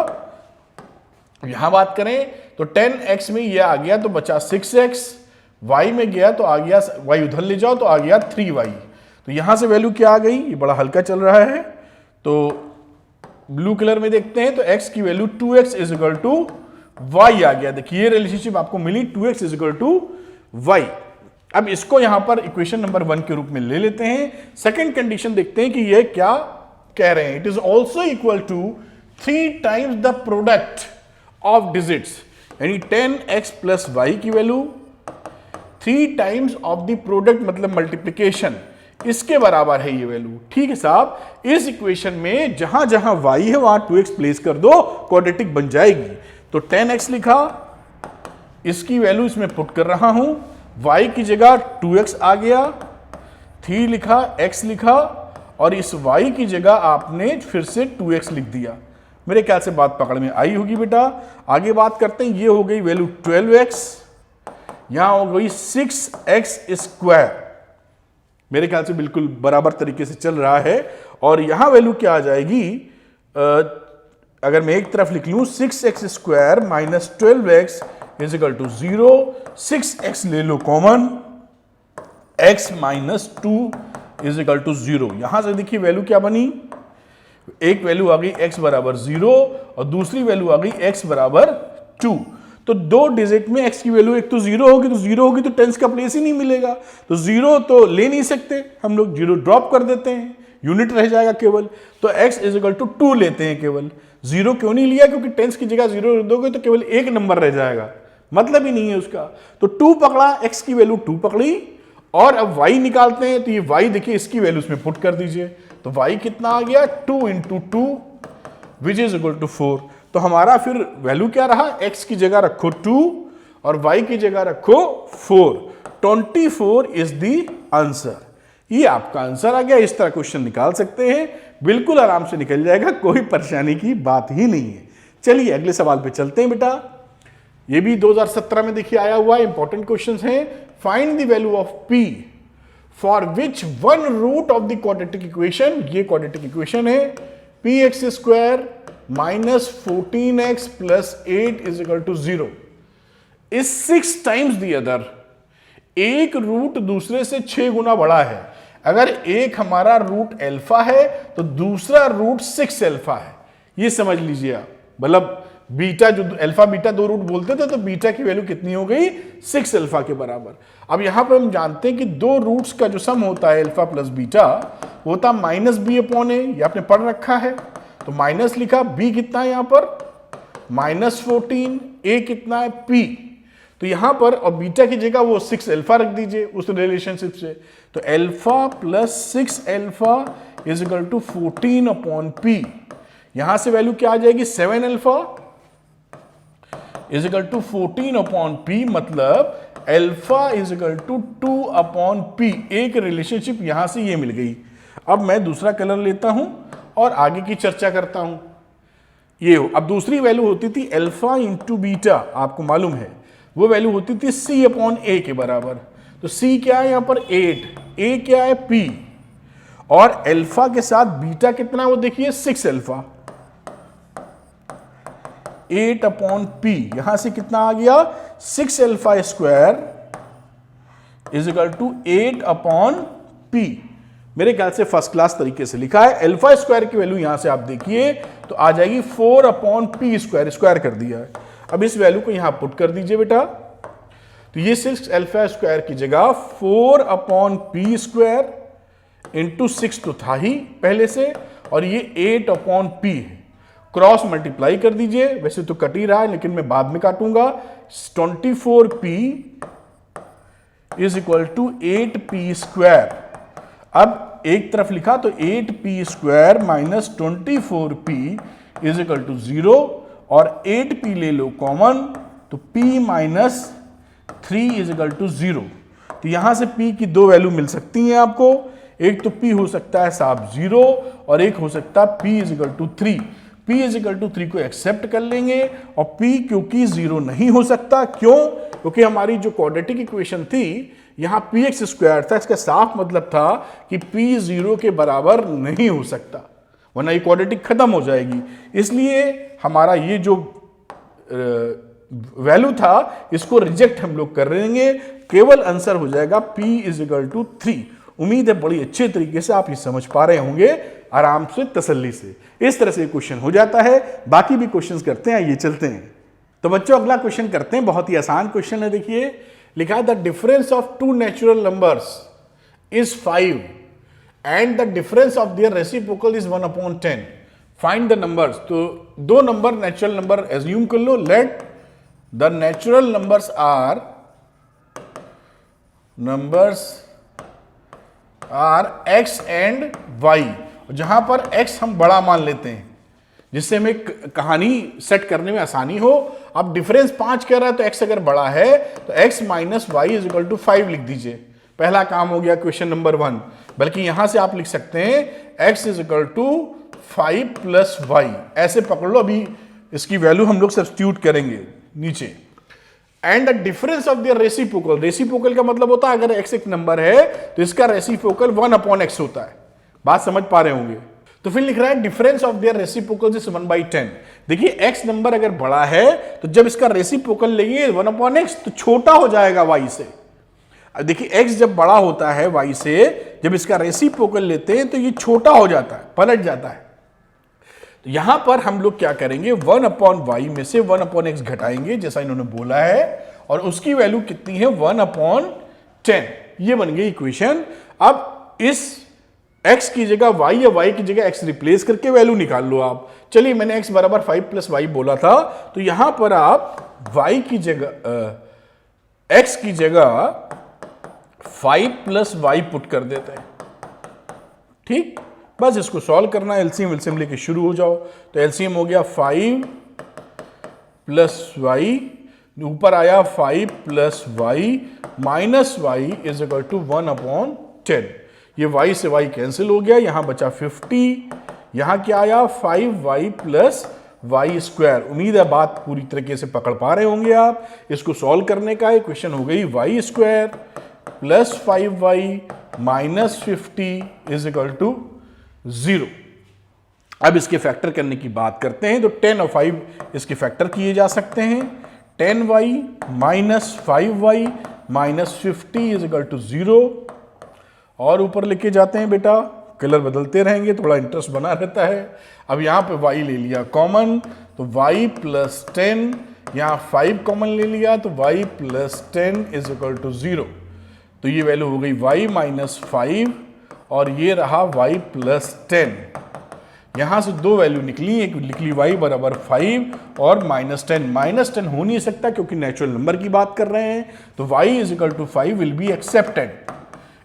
यहां बात करें तो 10x में ये आ गया तो बचा 6x, y में गया तो आ गया, y उधर ले जाओ तो आ गया 3y। तो यहां से वैल्यू क्या आ गई, ये बड़ा हल्का चल रहा है, तो ब्लू कलर में देखते हैं तो x की value 2x is equal to y आ गया। देखिए ये रिलेशनशिप आपको मिली 2x is equal to y। अब इसको यहां पर इक्वेशन नंबर 1 के रूप में ले लेते हैं। सेकंड कंडीशन देखते हैं कि ये क्या कह रहे हैं, it is also equal to 3 times the product of digits, यानी 10x प्लस वाई की value 3 times of the product मतलब मल्टीप्लीकेशन, इसके बराबर है ये वैल्यू। ठीक है साहब, इस इक्वेशन में जहां जहां y है वहां 2x प्लेस कर दो, क्वाड्रेटिक बन जाएगी। तो 10x लिखा, इसकी वैल्यू इसमें पुट कर रहा हूं, y की जगह 2x आ गया 3 लिखा, x लिखा और इस y की जगह आपने फिर से 2x लिख दिया। मेरे ख्याल से बात पकड़ में आई होगी बेटा। आगे बात करते हैं, ये हो गई वैल्यू 12x, यहां हो गई 6x स्क्वायर। मेरे ख्याल से बिल्कुल बराबर तरीके से चल रहा है। और यहां वैल्यू क्या आ जाएगी, अगर मैं एक तरफ लिख लूं 6x square minus 12x is equal to 0, 6x ले लो common, x minus 2 is equal to 0। यहां से देखिए वैल्यू क्या बनी, एक वैल्यू आ गई x बराबर 0 और दूसरी वैल्यू आ गई x बराबर 2। तो दो डिजिट में x की वैल्यू एक तो 0 होगी, तो 0 होगी तो टेंस का प्लेस ही नहीं मिलेगा, तो 0 तो ले नहीं सकते हम लोग, 0 ड्रॉप कर देते हैं, यूनिट रह जाएगा केवल। तो x इज इक्वल टू 2 लेते हैं केवल। 0 क्यों नहीं लिया, क्योंकि टेंस की जगह 0 दोगे तो केवल एक नंबर रह जाएगा, मतलब ही नहीं है उसका। तो 2 पकड़ा, x की वैल्यू 2 पकड़ी और अब y निकालते हैं, तो ये y देखिए इसकी वैल्यू इसमें पुट कर दीजिए, तो y कितना आ गया 2 × 2 विच इज इक्वल टू 4। तो हमारा फिर वैल्यू क्या रहा, x की जगह रखो 2 और y की जगह रखो 4। 24 इज द आंसर। ये आपका आंसर आ गया। इस तरह क्वेश्चन निकाल सकते हैं, बिल्कुल आराम से निकल जाएगा, कोई परेशानी की बात ही नहीं है। चलिए अगले सवाल पे चलते हैं बेटा। ये भी 2017 में देखिए आया हुआ है, इंपॉर्टेंट क्वेश्चन है। Find the value of p for which one root of the quadratic equation, ये क्वाड्रेटिक इक्वेशन है, px square minus 14x plus 8 is equal to 0 is 6 times the other. एक रूट दूसरे से 6 गुना बड़ा है। अगर एक हमारा रूट अल्फा है तो दूसरा रूट 6 अल्फा है, ये समझ लीजिए आप। मतलब बीटा, जो अल्फा बीटा दो रूट बोलते थे, तो बीटा की वैल्यू कितनी हो गई 6 अल्फा के बराबर। अब यहां पर हम जानते हैं कि दो रूट्स का जो सम होता है अल्फा प्लस बीटा वो होता है माइनस बी अपॉन ए, ये आपने पढ़ रखा है। तो माइनस लिखा, बी कितना है यहां पर माइनस 14, ए कितना है p। तो यहां पर और बीटा की जगह वो 6 अल्फा रख दीजिए उस रिलेशनशिप से। तो alpha plus 6 alpha is equal to 14 upon p। यहां से वैल्यू क्या आ जाएगी 7 alpha is equal to 14 upon p, मतलब alpha is equal to 2 upon p। एक रिलेशनशिप यहां से ये मिल गई। अब मैं दूसरा कलर लेता हूं और आगे की चर्चा करता हूं। ये हो, अब दूसरी वैल्यू होती थी अल्फा इंटू बीटा, आपको मालूम है वो वैल्यू होती थी c अपॉन a के बराबर। तो c क्या है यहां पर 8, a क्या है p, और अल्फा के साथ बीटा कितना है वो देखिए 6 अल्फा, 8 अपॉन p। यहां से कितना आ गया 6 alpha square is equal to 8 upon p। मेरे ख्याल से फर्स्ट क्लास तरीके से लिखा है। अल्फा स्क्वायर की वैल्यू यहां से आप देखिए तो आ जाएगी 4 अपॉन p स्क्वायर, स्क्वायर कर दिया है। अब इस वैल्यू को यहां पुट कर दीजिए बेटा, तो ये 6 अल्फा स्क्वायर की जगह 4 अपॉन p स्क्वायर इंटू 6 तो था ही पहले से, और ये 8 अपॉन p है। क्रॉस मल्टीप्लाई कर दीजिए, वैसे तो कट ही रहा है लेकिन मैं बाद में काटूंगा। 24p is equal to 8p square. अब एक तरफ लिखा तो 8p square minus 24p is equal to 0 और 8p ले लो कॉमन, तो p minus 3 is equal to 0। तो यहां से p की दो वैल्यू मिल सकती हैं आपको, एक तो p हो सकता है साहब 0 और एक हो सकता है p is equal to 3। p is equal to 3 को एक्सेप्ट कर लेंगे और p क्योंकि 0 नहीं हो सकता, क्यों? क्योंकि हमारी जो क्वाड्रेटिक इक्वेशन थी यहां px स्क्वायर था, इसका साफ मतलब था कि p 0 के बराबर नहीं हो सकता, वरना ये क्वाड्रेटिक खत्म हो जाएगी। इसलिए हमारा ये जो वैल्यू था इसको रिजेक्ट हम लोग कर देंगे, केवल आंसर हो जाएगा p इज इक्वल टू 3। उम्मीद है बड़ी अच्छे तरीके से आप ये समझ पा रहे होंगे, आराम से तसल्ली से। इस तरह से क्वेश्चन हो जाता है। बाकी भी क्वेश्चंस करते हैं, ये चलते हैं। तो बच्चों अगला क्वेश्चन करते हैं, बहुत ही आसान क्वेश्चन है। देखिए लिखा है the difference of two natural numbers is 5 and the difference of their reciprocal is 1 upon 10। Find the numbers. तो दो नंबर नेचुरल नंबर एज्यूम कर लो, let the natural numbers are x and y, जहां पर x हम बड़ा मान लेते हैं जिससे हमें कहानी सेट करने में आसानी हो। अब डिफरेंस 5 कह रहा है तो x अगर बड़ा है तो x minus y is equal to 5 लिख दीजिए। पहला काम हो गया क्वेश्चन नंबर 1। बल्कि यहां से आप लिख सकते हैं x is equal to 5 plus y, ऐसे पकड़ लो। अभी इसकी वैल्यू हम लोग सब्स्टिट्यूट करेंगे नीचे। And the difference of the reciprocal, reciprocal का मतलब होता है अगर x एक नंबर है तो इसका रेसिप्रोकल 1/x होता है। बात समझ पा रहे होंगे। तो फिर लिख रहा है difference of their reciprocal is 1/10। देखिए x नंबर अगर बड़ा है तो जब इसका रेसिप्रोकल लेंगे 1/x तो छोटा हो जाएगा y से। अब देखिए x जब बड़ा होता है y से, जब इसका रेसिप्रोकल लेते हैं तो ये छोटा हो जाता है, पलट जाता है। तो यहां पर हम लोग क्या करेंगे, 1/y में से 1/x घटाएंगे जैसा इन्होंने बोला है, और उसकी वैल्यू कितनी है 1/10। ये बन गई इक्वेशन। अब इस x की जगह y या y की जगह x रिप्लेस करके वैल्यू निकाल लो आप। चलिए मैंने x बराबर 5 प्लस वाई बोला था, तो यहां पर आप y की जगह x की जगह 5 प्लस वाई पुट कर देते हैं। ठीक, बस इसको सॉल्व करना है, एलसीएम विलसीएम लेके शुरू हो जाओ। तो एलसीएम हो गया 5 प्लस वाई, ऊपर आया 5 plus y minus y is equal to 1/10। ये y से y कैंसिल हो गया, यहां बचा 50। यहां क्या आया 5y प्लस वाई स्क्वायर। उम्मीद है बात पूरी तरीके से पकड़ पा रहे होंगे आप। इसको सॉल्व करने का इक्वेशन हो गई y square plus 5y minus 50 is equal to 0। अब इसके फैक्टर करने की बात करते हैं तो 10 और 5 इसके फैक्टर किए जा सकते हैं। 10y minus 5y minus 50 is equal to 0। और ऊपर लेके जाते हैं बेटा, कलर बदलते रहेंगे, थोड़ा इंटरेस्ट बना रहता है। अब यहाँ पे y ले लिया कॉमन, तो y प्लस 10, यहाँ 5 कॉमन ले लिया तो y plus 10 is equal to 0। तो ये वैल्यू हो गई y माइनस 5 और ये रहा y प्लस 10। यहाँ से दो वैल्यू निकली, एक निकली y बराबर 5 और माइनस 10। माइनस 10 हो नहीं सकता क्योंकि नेचुरल नंबर की बात कर रहे हैं, तो y is equal to 5 will be accepted.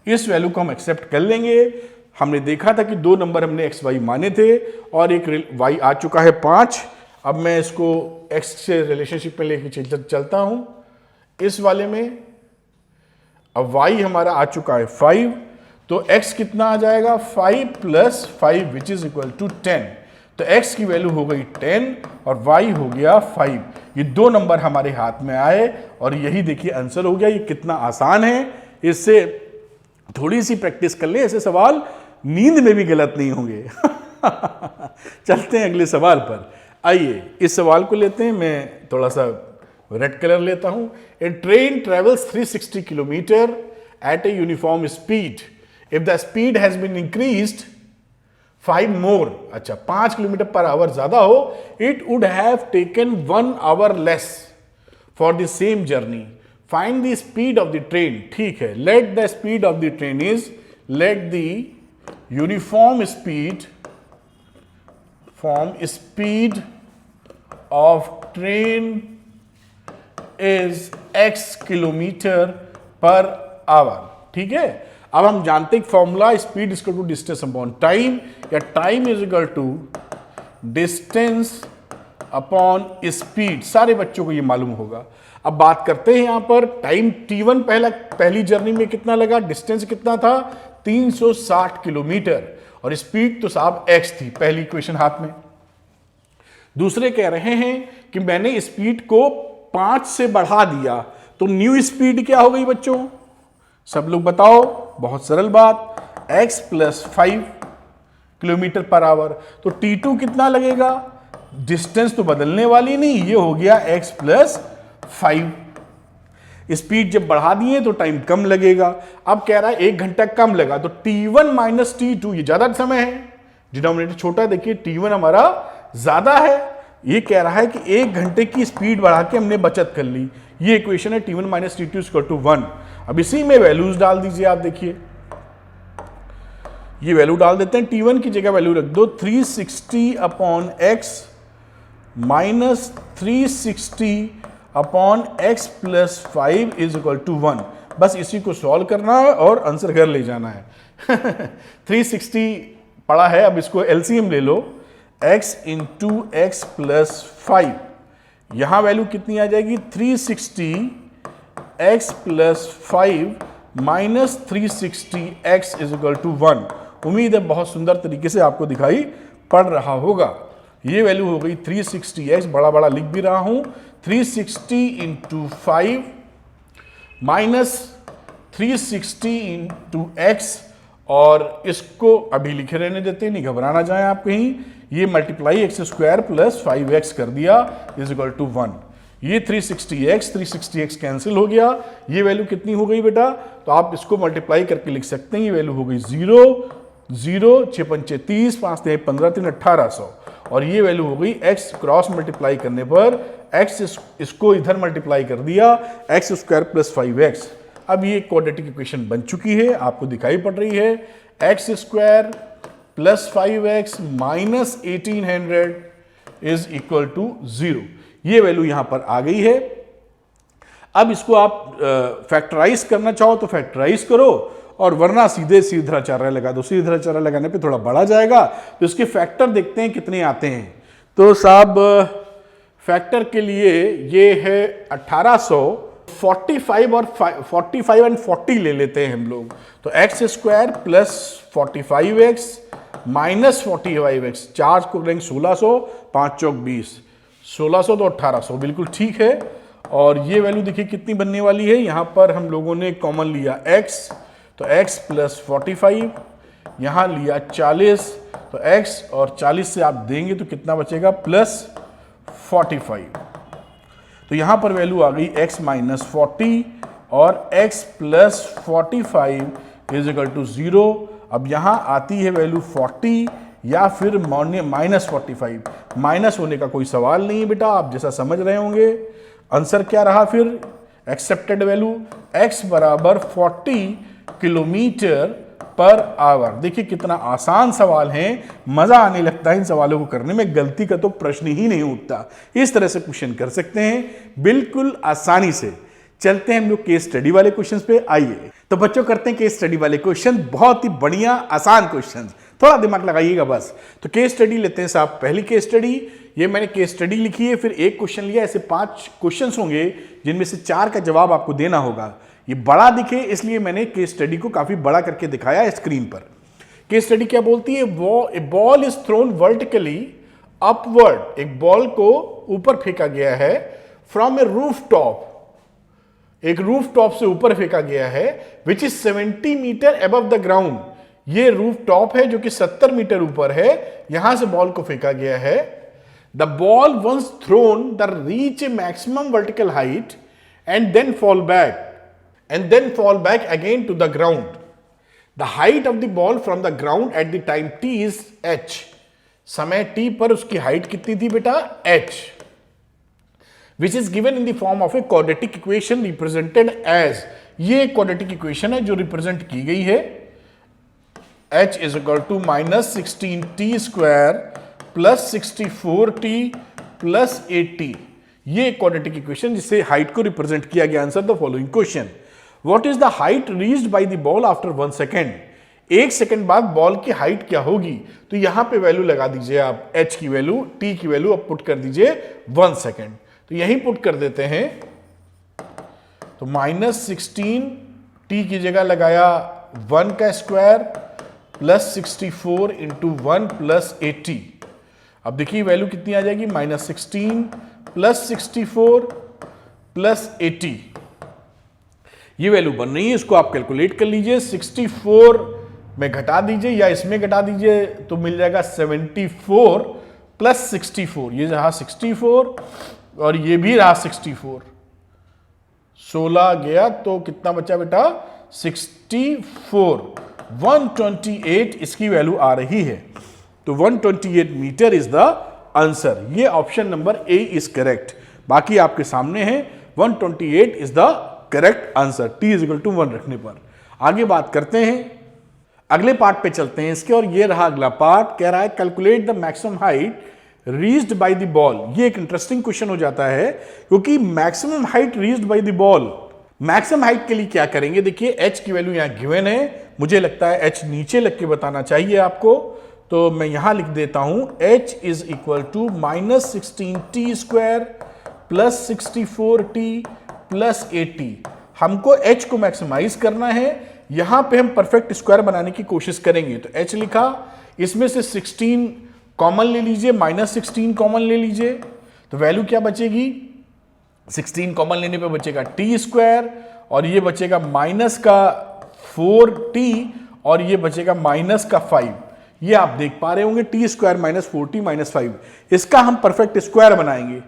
इस वैल्यू को हम एक्सेप्ट कर लेंगे। हमने देखा था कि दो नंबर हमने एक्स वाई माने थे और एक y आ चुका है 5। अब मैं इसको x से रिलेशनशिप में लेके चलता हूं इस वाले में। अब y हमारा आ चुका है 5, तो x कितना आ जाएगा 5 plus 5 which is equal to 10। तो x की वैल्यू हो गई 10 और y हो गया 5। ये दो नंबर हमारे हाथ में आए और यही देखिए आंसर हो गया। ये कितना आसान है, इससे थोड़ी सी प्रैक्टिस कर ले, ऐसे सवाल नींद में भी गलत नहीं होंगे। चलते हैं अगले सवाल पर। आइए इस सवाल को लेते हैं। मैं थोड़ा सा रेड कलर लेता हूं। A train travels 360 kilometre at a uniform speed. If the speed has been increased 5 more, अच्छा 5 किलोमीटर पर आवर ज्यादा हो, it would have taken 1 hour less for the same journey. Find the speed of the train. ठीक है, let the speed of the train is, let the uniform speed of train is x kilometre per hour. ठीक है, अब हम जानते हैं formula speed equal to distance upon time, या time is equal to distance upon speed. सारे बच्चों को ये मालूम होगा। अब बात करते हैं यहां पर टाइम t1 पहली जर्नी में कितना लगा, डिस्टेंस कितना था 360 किलोमीटर, और स्पीड तो साहब x थी, पहली इक्वेशन हाथ में। दूसरे कह रहे हैं कि मैंने स्पीड को 5 से बढ़ा दिया, तो न्यू स्पीड क्या हो गई बच्चों, सब लोग बताओ। बहुत सरल बात, x plus 5 kilometre per our. तो t2 कितना लगेगा, डिस्टेंस तो बदलने वाली नहीं, ये हो गया x प्लस 5। स्पीड जब बढ़ा दिए तो टाइम कम लगेगा। अब कह रहा है 1 घंटा कम लगा, तो t1 माइनस t2, ये ज्यादा समय है, डिनोमिनेटर छोटा, देखिए t1 हमारा ज्यादा है। ये कह रहा है कि 1 घंटे की स्पीड बढ़ा के हमने बचत कर ली। ये इक्वेशन है t1 minus t2 equal to 1। अब इसी में वैल्यूज डाल दीजिए। आप देखिए ये वैल्यू डाल देते हैं, t1 की जगह वैल्यू रख दो 360 upon x minus 360 upon x plus 5 is equal to 1। बस इसी को सॉल्व करना है और आंसर घर ले जाना है। 360 पड़ा है, अब इसको एलसीएम ले लो, x इंटू एक्स प्लस 5। यहां वैल्यू कितनी आ जाएगी 360 x plus 5 minus 360x is equal to 1। उम्मीद है बहुत सुंदर तरीके से आपको दिखाई पड़ रहा होगा। ये वैल्यू हो गई 360x, बड़ा बड़ा लिख भी रहा हूं, 360 इंटू 5 माइनस 360 इंटू एक्स, और इसको अभी लिखे रहने देते हैं, नहीं घबराना जाए आप कहीं। ये multiply x square plus 5x कर दिया इज इक्वल टू 1। ये 360x कैंसिल हो गया। ये वैल्यू कितनी हो गई बेटा, तो आप इसको मल्टीप्लाई करके लिख सकते हैं। ये वैल्यू हो गई 0, 0, 6 पंचे 30, 5 3 15 3 1800, और ये वैल्यू हो गई x क्रॉस मल्टीप्लाई करने पर x इसको इधर मल्टीप्लाई कर दिया एक्स स्क्वायर प्लस 5x। अब ये क्वाड्रेटिक इक्वेशन बन चुकी है, आपको दिखाई पड़ रही है। X square plus 5x minus 1800 is equal to 0। ये वैल्यू यहां पर आ गई है। अब इसको आप फैक्टराइज करना चाहो तो फैक्टराइज करो, और वरना सीधे सीधराचार्य लगा दो। सीधराचार्य लगाने पे थोड़ा बड़ा जाएगा, तो इसके फैक्टर देखते हैं कितने आते हैं। तो साहब फैक्टर के लिए ये है 1845 और 45 एंड 40 ले लेते हैं हम लोग। तो X square plus 45x minus 45x, 4 को लेंगे 1600, 5 चौक 20, 1600 तो 1800, बिल्कुल ठीक है। और ये वैल्यू देखिए कितनी बनने वाली है, यहां पर हम लोगों ने कॉमन लिया x, तो x प्लस 45, यहां लिया 40, तो x और 40 से आप देंगे तो कितना बचेगा, प्लस 45। तो यहां पर वैल्यू आ गई x माइनस 40 और x plus 45 is equal to 0। अब यहां आती है वैल्यू 40 या फिर माइनस 45। माइनस होने का कोई सवाल नहीं है बेटा, आप जैसा समझ रहे होंगे। आंसर क्या रहा फिर, एक्सेप्टेड वैल्यू x बराबर 40 किलोमीटर पर आवर। देखिए कितना आसान सवाल है, मजा आने लगता है इन सवालों को करने में, गलती का तो प्रश्न ही नहीं उठता। इस तरह से क्वेश्चन कर सकते हैं बिल्कुल आसानी से। चलते हैं हम लोग केस स्टडी वाले क्वेश्चंस पे, आइए। तो बच्चों करते हैं केस स्टडी वाले क्वेश्चन, बहुत ही बढ़िया आसान क्वेश्चन, थोड़ा दिमाग लगाइएगा बस। तो केस स्टडी लेते हैं साहब। पहली केस स्टडी, ये मैंने केस स्टडी लिखी है, फिर एक क्वेश्चन लिया, ऐसे 5 क्वेश्चंस होंगे जिनमें से 4 का जवाब आपको देना होगा। ये बड़ा दिखे इसलिए मैंने केस स्टडी को काफी बड़ा करके दिखाया है स्क्रीन पर। केस स्टडी क्या बोलती है, a ball is thrown vertically upward, एक बॉल को ऊपर फेंका गया है फ्रॉम ए रूफ टॉप, एक रूफ टॉप से ऊपर फेंका गया है, which is 70 metre above the ground. ये रूफ टॉप है जो कि 70 मीटर ऊपर है, यहां से बॉल को फेंका गया है। The ball once thrown the reach a maximum vertical height and then fall back again to the ground. The height of the ball from the ground at the time t is h. समय t पर उसकी height कितनी थी बेटा, h, which is given in the form of a quadratic equation represented as, ये quadratic equation है जो represent की गई है, h is equal to minus 16t square plus 64t plus 8t। ये क्वाड्रेटिक इक्वेशन जिससे हाइट को रिप्रेजेंट किया गया। Answer the following question, what is the height reached by the ball after 1 second. 1 second बाद ball की height क्या होगी, तो यहां पे वैल्यू लगा दीजिए आप, h की वैल्यू, t की वैल्यू अब पुट कर दीजिए 1 सेकेंड, तो यही पुट कर देते हैं। तो माइनस 16 t की जगह लगाया 1 का स्क्वायर प्लस 64 इंटू 1 प्लस 80। अब देखिए वैल्यू कितनी आ जाएगी, माइनस 16 प्लस 64 प्लस 80, ये वैल्यू बन रही है, इसको आप कैलकुलेट कर लीजिए। 64 में घटा दीजिए या इसमें घटा दीजिए तो मिल जाएगा 74 प्लस 64, ये रहा 64 और ये भी रहा 64, 16 गया तो कितना बचा बेटा, 64, 128 इसकी वैल्यू आ रही है। तो 128 मीटर इज द आंसर। ये option number A is correct, बाकी आपके सामने है। 128 is the correct answer, t is equal to 1 रखने पर। आगे बात करते हैं, अगले पार्ट पे चलते हैं इसके, और ये रहा अगला पार्ट, कह रहा है calculate the maximum height reached by the ball. ये एक इंटरेस्टिंग क्वेश्चन हो जाता है क्योंकि maximum height reached by the ball, maximum height के लिए क्या करेंगे, देखिए h की वैल्यू यहां गिवन है, मुझे लगता है h नीचे लिख के बताना चाहिए आपको, तो मैं यहां लिख देता हूं h is equal to minus 16t square plus 64t plus 80। हमको h को मैक्सिमाइज करना है, यहां पे हम परफेक्ट स्क्वायर बनाने की कोशिश करेंगे। तो h लिखा, इसमें से 16 कॉमन ले लीजिए, -16 कॉमन ले लीजिए, तो वैल्यू क्या बचेगी, 16 कॉमन लेने पे बचेगा टी स्क्वायर, और ये बचेगा माइनस का 4t, और ये बचेगा माइनस का 5। ये आप देख पा रहे होंगे, टी स्क्वायर -4t -5, इसका हम परफेक्ट स्क्वायर बनाएंगे।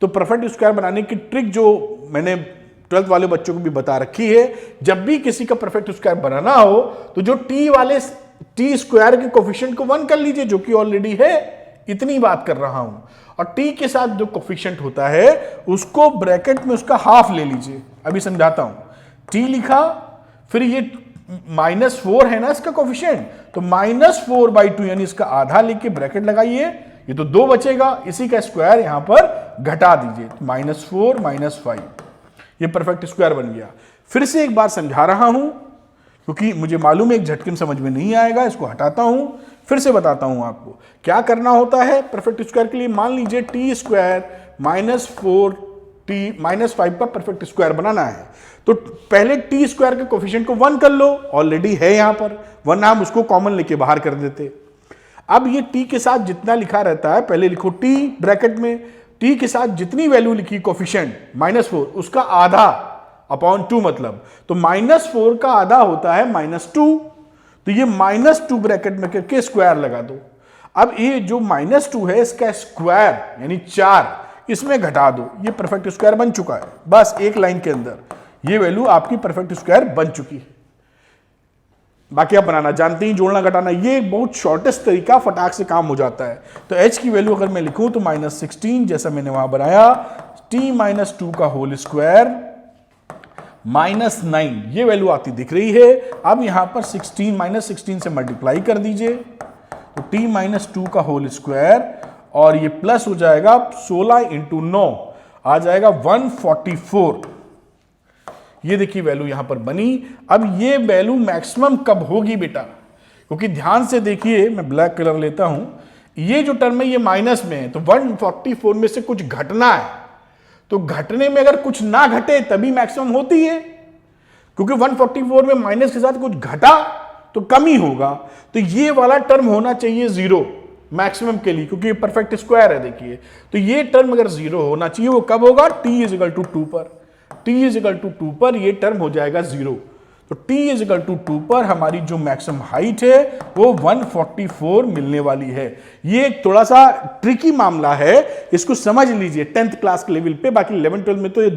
तो परफेक्ट स्क्वायर बनाने की ट्रिक जो मैंने 12th वाले बच्चों को भी बता रखी है, जब भी किसी का परफेक्ट स्क्वायर बनाना हो तो जो टी वाले टी स्क्वायर के कोफिशिएंट को 1 कर लीजिए, जो कि ऑलरेडी है, इतनी बात कर रहा हूं, और टी के साथ जो कोफिशिएंट होता है उसको ब्रैकेट में उसका हाफ ले लीजिए। अभी समझाता हूं, टी लिखा, फिर ये -4 है ना इसका कोफिशिएंट, तो -4/2 यानी इसका आधा लेके ब्रैकेट लगाइए, ये तो 2 बचेगा, इसी का स्क्वायर यहां पर घटा दीजिए, -4 -5, ये परफेक्ट स्क्वायर बन गया। फिर से एक बार समझा रहा हूं क्योंकि मुझे मालूम है एक झटके में समझ में नहीं आएगा, इसको हटाता हूं, फिर से बताता हूं आपको क्या करना होता है परफेक्ट स्क्वायर के लिए। मान लीजिए टी स्क्वायर -4t -5 का परफेक्ट स्क्वायर बनाना है, तो पहले टी स्क्वायर के कोफिशिएंट को 1 कर लो, ऑलरेडी है यहां पर, वरना हम उसको कॉमन लेके बाहर कर देते। अब ये टी के साथ जितना लिखा रहता है, पहले लिखो टी ब्रैकेट में, टी के साथ जितनी वैल्यू लिखी कोफिशिएंट -4, उसका आधा अपॉन 2 मतलब, तो -4 का आधा होता है -2, तो ये -2 ब्रैकेट में करके स्क्वायर लगा दो। अब ये जो -2 है इसका स्क्वायर यानी 4 इसमें घटा दो, ये परफेक्ट स्क्वायर बन चुका है। बस एक लाइन के अंदर ये वैल्यू आपकी परफेक्ट स्क्वायर बन चुकी है। बाकी आप बनाना जानते हैं, जोड़ना घटाना, ये एक बहुत शॉर्टेस्ट तरीका, फटाक से काम हो जाता है। तो h की वैल्यू अगर मैं लिखूं तो -16 जैसा मैंने वहां बनाया, t -2 का होल स्क्वायर -9, ये वैल्यू आती दिख रही है। अब यहां पर 16 से मल्टीप्लाई कर दीजिए, तो t -2 का होल स्क्वायर, और ये प्लस हो जाएगा 16 × 9 आ जाएगा 144। ये देखिए वैल्यू यहां पर बनी। अब ये वैल्यू मैक्सिमम कब होगी बेटा, क्योंकि ध्यान से देखिए, मैं ब्लैक कलर लेता हूं, ये जो टर्म है ये माइनस में है, तो 144 में से कुछ घटना है, तो घटने में अगर कुछ ना घटे तभी मैक्सिमम होती है, क्योंकि 144 में माइनस के साथ कुछ घटा तो कम ही होगा, तो ये वाला टर्म होना चाहिए 0 मैक्सिमम के लिए, क्योंकि ये परफेक्ट स्क्वायर है। देखिए तो ये टर्म अगर 0 होना चाहिए, वो कब होगा, t = 2 पर, t = 2 पर ये टर्म हो जाएगा 0। तो t = 2 पर हमारी जो मैक्सिमम हाइट है वो 144 मिलने वाली है। ये एक थोड़ा सा ट्रिकी मामला है, इसको समझ लीजिए 10th क्लास के लेवल पे, बाकी 11-12 में तो ये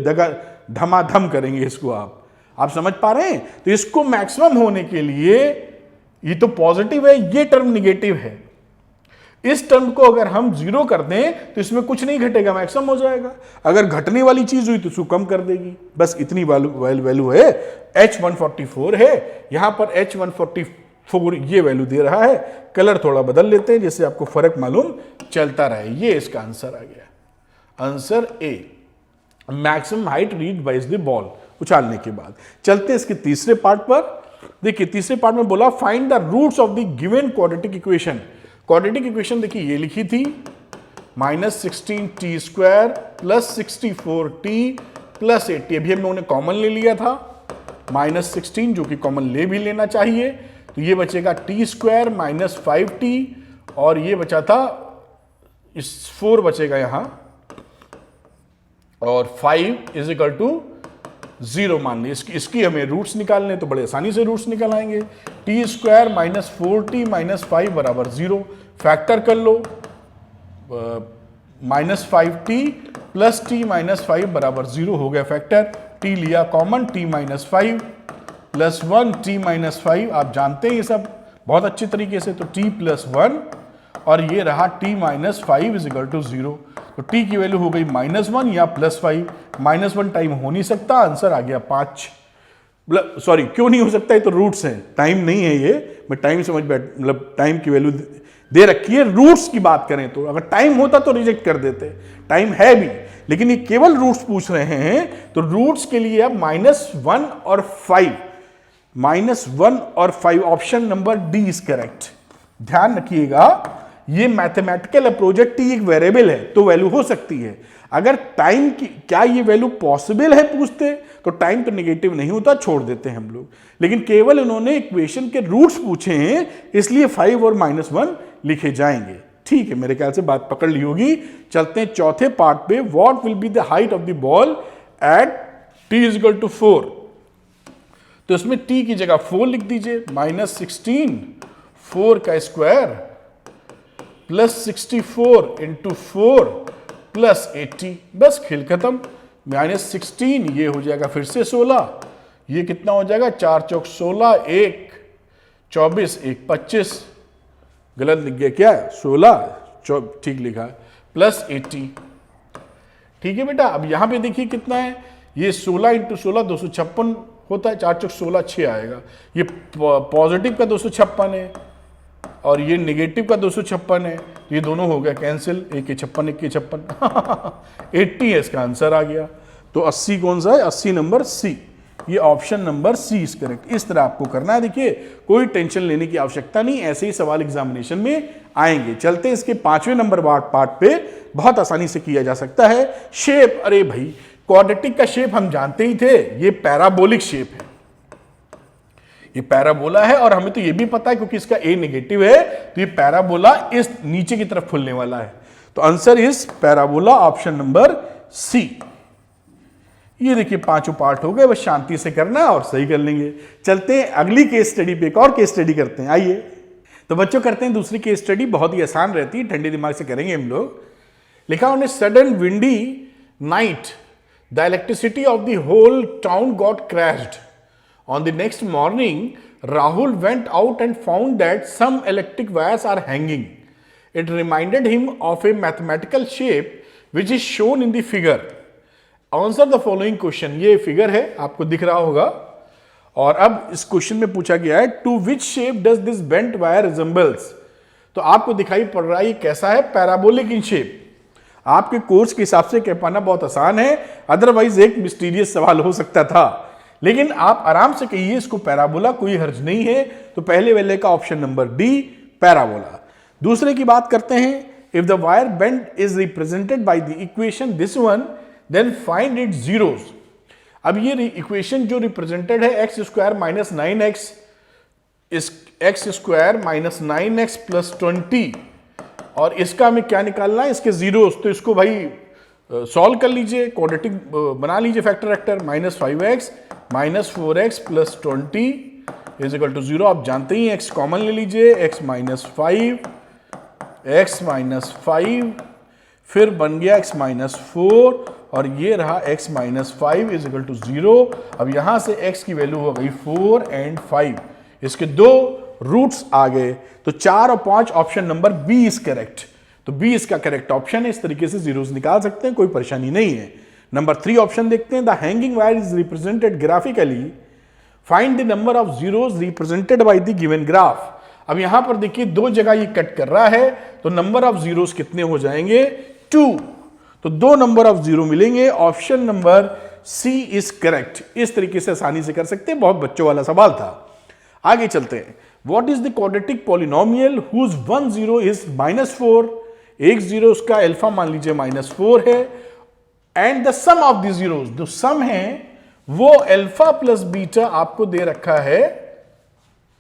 धमाधम करेंगे इसको। आप समझ पा रहे हैं। तो इसको मैक्सिमम होने के लिए, ये तो पॉजिटिव है, ये टर्म निगेटिव है, इस टर्म को अगर हम 0 कर दें तो इसमें कुछ नहीं घटेगा, मैक्सिमम हो जाएगा। अगर घटने वाली चीज हुई तो उसको कम कर देगी, बस इतनी वैल्यू है। h 144 है, यहां पर h 144 ये वैल्यू दे रहा है। कलर थोड़ा बदल लेते हैं जिससे आपको फर्क मालूम चलता रहे। ये इसका आंसर आ गया, answer A, maximum height reached by the ball, उछालने के बाद। चलते इसके तीसरे पार्ट पर। देखिए तीसरे पार्ट में बोला find the roots of the given quadratic equation. Quadratic equation देखिए ये लिखी थी, -16t² + 64t + 80। अभी हम लोगों ने कॉमन ले लिया था -16, जो कि कॉमन ले भी लेना चाहिए, तो ये बचेगा t² - 5t, और ये बचा था इस 4 बचेगा यहां, और 5 = 0 मान ली। इसकी हमें रूट्स निकालने, तो बड़े आसानी से रूट्स निकल आएंगे। t² - 4t - 5 = 0, फैक्टर कर लो, -5t + t - 5 = 0 हो गया फैक्टर। t लिया कॉमन, t - 5 + 1 t - 5, आप जानते हैं ये सब बहुत अच्छे तरीके से, तो t + 1, और ये रहा t - 5 = 0। तो t की वैल्यू हो गई -1 या +5, -1 टाइम हो नहीं सकता, आंसर आ गया 5। सॉरी, क्यों नहीं हो सकता, ये तो रूट्स हैं, टाइम नहीं है ये, मैं टाइम समझ बैठ, मतलब टाइम की वैल्यू दे रखी है। रूट्स की बात करें तो अगर टाइम होता तो रिजेक्ट कर देते, टाइम है भी, लेकिन ये केवल रूट्स पूछ रहे हैं, तो रूट्स के लिए अब -1 और 5, -1 और 5, option number D is correct. ध्यान रखिएगा, ये मैथमेटिकल अप्रोच है, टी एक वेरिएबल है तो वैल्यू हो सकती है। अगर टाइम की क्या ये वैल्यू पॉसिबल है पूछते तो टाइम तो नेगेटिव नहीं होता, छोड़ देते हैं हम लोग। लेकिन केवल इन्होंने इक्वेशन के रूट्स पूछे हैं, इसलिए 5 और -1 लिखे जाएंगे। ठीक है, मेरे ख्याल से बात पकड़ ली होगी। चलते हैं चौथे पार्ट पे। What will be the height of the ball at t = 4। तो इसमें t की जगह 4 लिख दीजिए, -16 4 का स्क्वायर प्लस 64 × 4 प्लस 80। बस खेल खत्म। -16 ये हो जाएगा फिर से 16, ये कितना हो जाएगा 4 चौक 16, 1 24, 1 25। गलत लिख गया क्या, 16 ठीक लिखा है, प्लस 80। ठीक है बेटा, अब यहां पे देखिए कितना है, ये 16 × 16 256 होता है, 4 चौक 16 6 आएगा। ये पॉजिटिव का 256 है और ये नेगेटिव का 256 है, तो ये दोनों हो गया कैंसिल, 1 के 56 1 के 56 80 है इसका आंसर आ गया। तो 80 कौन सा है, 80 नंबर सी, ये option number C is correct. इस तरह आपको करना है। देखिए कोई टेंशन लेने की आवश्यकता नहीं, ऐसे ही सवाल एग्जामिनेशन में आएंगे। चलते हैं इसके 5वें नंबर पार्ट पे, बहुत आसानी से किया जा सकता है। शेप, अरे भाई क्वाड्रेटिक का शेप हम जानते ही थे, ये पैराबोलिक शेप है, ये पैराबोला है और हमें तो ये भी पता है क्योंकि इसका ए नेगेटिव है, तो ये पैराबोला इस नीचे की तरफ खुलने वाला है। तो answer is parabola, option number C. ये देखिए पांचों पार्ट हो गए, बस शांति से करना और सही कर लेंगे। चलते हैं अगली केस स्टडी पे, एक और केस स्टडी करते हैं। आइए तो बच्चों करते हैं दूसरी केस स्टडी, बहुत ही आसान रहती है, ठंडे दिमाग से करेंगे हम लोग। लिखा उन्हें sudden windy night the electricity of the whole town got crashed. On the next morning, Rahul went out and found that some electric wires are hanging. It reminded him of a mathematical shape which is shown in the figure. Answer the following question. ये figure है, आपको दिख रहा होगा। और अब इस question में पूछा गया है to which shape does this bent wire resembles. तो आपको दिखाई पड़ रहा है ये कैसा है, पैराबोलिक इन शेप। आपके कोर्स के हिसाब से कह पाना बहुत आसान है, अदरवाइज एक मिस्टीरियस सवाल हो सकता था, लेकिन आप आराम से कहिए इसको पैराबोला, कोई हर्ज नहीं है। तो पहले वाले का ऑप्शन नंबर डी पैराबोला। दूसरे की बात करते हैं, if the wire bend is represented by the equation this one then find it zeros. अब ये इक्वेशन जो रिप्रेजेंटेड है x² - 9x इस x² - 9x + 20, और इसका हमें क्या निकालना है, इसके जीरोस। तो इसको भाई सॉल्व कर लीजिए, क्वाड्रेटिक बना लीजिए फैक्टर वेक्टर, -5x - 4x + 20 = 0। आप जानते ही x कॉमन ले लीजिए, x - 5 फिर बन गया x - 4 और ये रहा x - 5 = 0। अब यहां से x की वैल्यू हो गई 4 और 5, इसके दो रूट्स आ गए। तो 4 और 5 option number B is correct. तो बी इसका करेक्ट ऑप्शन है। इस तरीके से जीरोस निकाल सकते हैं, कोई परेशानी नहीं है। नंबर 3 ऑप्शन देखते हैं, the hanging wire is represented graphically, find the number of zeros represented by the given graph. अब यहां पर देखिए दो जगह ये कट कर रहा है, तो नंबर ऑफ जीरोस कितने हो जाएंगे, 2। तो 2 नंबर ऑफ जीरो मिलेंगे, option number C is correct. इस तरीके से आसानी से कर सकते हैं, बहुत बच्चों वाला सवाल था। आगे चलते हैं, what is the quadratic polynomial whose 1 0 is -4। एक जीरो उसका अल्फा मान लीजिए -4 है, and the sum of the zeros, जो सम है वो अल्फा प्लस बीटा आपको दे रखा है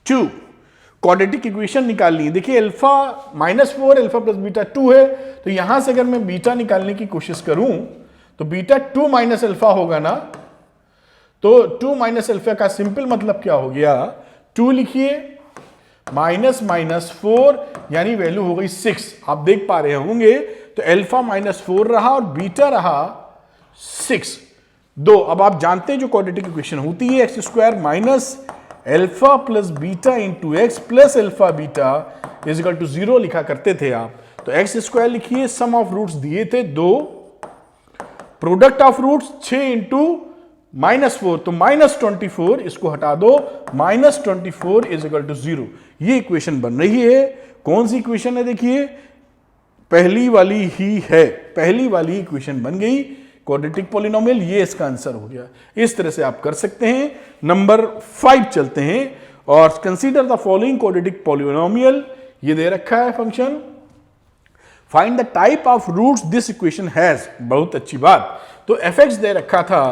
2। क्वाड्रेटिक इक्वेशन निकालनी है। देखिए अल्फा -4 अल्फा प्लस बीटा 2 है, तो यहां से अगर मैं बीटा निकालने की कोशिश करूं तो बीटा 2 - अल्फा होगा ना। तो 2 - अल्फा का सिंपल मतलब क्या हो गया, 2 लिखिए -4 यानी वैल्यू हो गई 6। आप देख पा रहे होंगे, तो अल्फा -4 रहा और बीटा रहा 6। अब आप जानते हैं जो क्वाड्रेटिक इक्वेशन होती है, x² - alpha plus beta into x plus alpha beta = 0 लिखा करते थे आप। तो x² लिखिए, सम ऑफ रूट्स दिए थे 2, प्रोडक्ट ऑफ रूट्स 6 × -4, तो -24, इसको हटा दो, -24 = 0। ये इक्वेशन बन रही है। कौन सी इक्वेशन है, देखिए पहली वाली ही है, पहली वाली इक्वेशन बन गई, क्वाड्रेटिक पॉलिनोमियल, ये इसका आंसर हो गया। इस तरह से आप कर सकते हैं। नंबर 5 चलते हैं, और consider the following quadratic polynomial. ये दे रखा है function find the type of roots this equation has. बहुत अच्छी बात। तो fx दे रखा था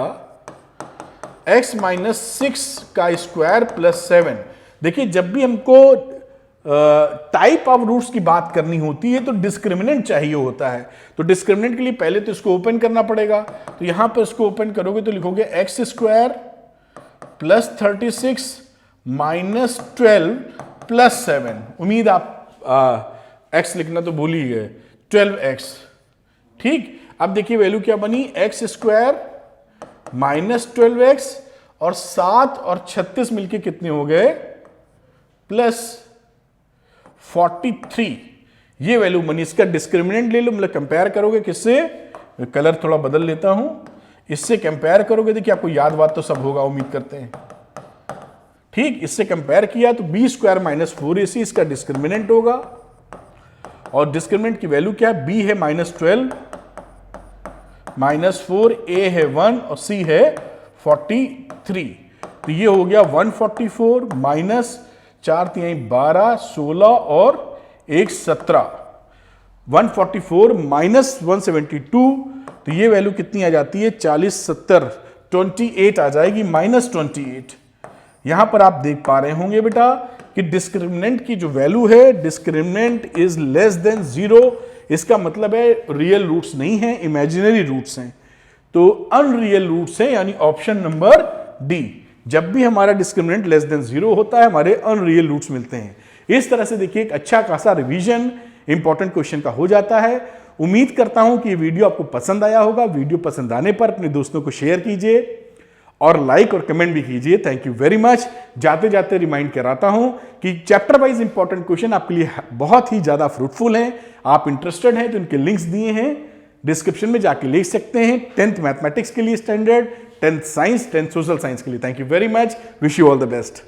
x माइनस 6 का स्क्वायर प्लस 7। देखिए जब भी हमको टाइप ऑफ रूट्स की बात करनी होती है तो डिस्क्रिमिनेंट चाहिए होता है। तो डिस्क्रिमिनेंट के लिए पहले तो इसको ओपन करना पड़ेगा। तो यहां पर इसको ओपन करोगे तो लिखोगे x square plus 36 minus 12 plus 7। उम्मीद आप एक्स लिखना तो भूल ही गए, 12x। ठीक, अब देखिए वैल्यू क्या बनी, एक्स स्क्वायर माइनस 12x और 7 और 36 मिलके कितने हो गए, प्लस 43। ये वैल्यू बनी। इसका डिस्क्रिमिनेंट ले लो, मतलब कंपेयर करोगे किससे, कलर थोड़ा बदल लेता हूं, इससे कंपेयर करोगे। देखिए आपको याद बात तो सब होगा, उम्मीद करते हैं। ठीक, इससे कंपेयर किया तो बी स्क्वायर माइनस 4ac इसका डिस्क्रिमिनेंट होगा। और डिस्क्रिमिनेंट की वैल्यू क्या है, बी है माइनस 12 माइनस 4, ए है 1 और सी है 43। तो ये हो गया 144 माइनस 4 3 12 16 और 1 17। 144 माइनस 172, तो ये वैल्यू कितनी आ जाती है, 40 70 28 आ जाएगी, माइनस 28। यहां पर आप देख पा रहे होंगे बेटा कि डिस्क्रिमिनेंट की जो वैल्यू है, डिस्क्रिमिनेंट इज लेस देन 0। इसका मतलब है रियल रूट्स नहीं है, इमेजिनरी रूट्स हैं। तो अनरियल रूट्स हैं, यानी ऑप्शन नंबर डी। जब भी हमारा डिस्क्रिमिनेंट लेस देन 0 होता है, हमारे अनरियल रूट्स मिलते हैं। इस तरह से देखिए एक अच्छा खासा रिवीजन इंपॉर्टेंट क्वेश्चन का हो जाता है। उम्मीद करता हूं कि ये वीडियो आपको पसंद आया होगा। वीडियो पसंद आने पर अपने दोस्तों को शेयर कीजिए और लाइक और कमेंट भी कीजिए। Thank you very much. जाते जाते रिमाइंड कराता हूं कि चैप्टर वाइज इंपॉर्टेंट क्वेश्चन आपके लिए बहुत ही ज्यादा फ्रूटफुल हैं। आप इंटरेस्टेड हैं तो इनके लिंक्स दिए हैं, डिस्क्रिप्शन में जाके ले सकते हैं। 10th मैथमेटिक्स के लिए standard, 10th science, 10th social science के लिए। Thank you very much. Wish you all the best.